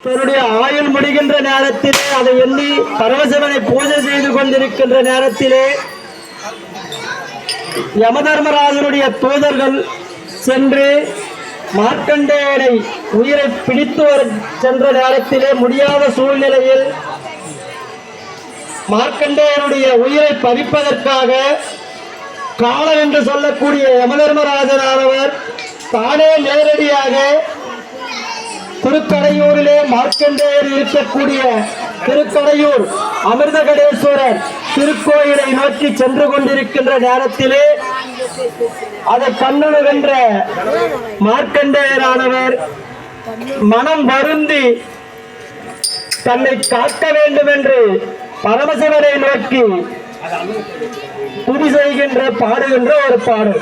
தன்னுடைய ஆயுள் முடிகின்ற நேரத்திலே அதை எண்ணி பரமசிவனை பூஜை செய்து கொண்டிருக்கின்ற நேரத்திலே யமதர்மராஜனுடைய தூதர்கள் சென்று மார்க்கண்டேயனை உயிரை பிடித்து சென்ற நேரத்திலே முடியாத சூழ்நிலையில் மார்க்கண்டேயனுடைய உயிரை பறிப்பதற்காக காலன் என்று சொல்லக்கூடிய யமதர்மராஜனானவர் தானே நேரடியாக திருக்கடையூரிலே மார்க்கண்டேயர் இருக்கக்கூடிய திருக்கடையூர் அமிர்தகடேஸ்வரர் திருக்கோயிலை நோக்கி சென்று கொண்டிருக்கின்ற நேரத்திலே அதை கண்ணுகின்ற மார்க்கண்டேயரானவர் மனம் வருந்தி தன்னை காக்க வேண்டும் என்று பரமசிவனை நோக்கி துதி செய்கின்ற பாடுகின்ற ஒரு பாடல்.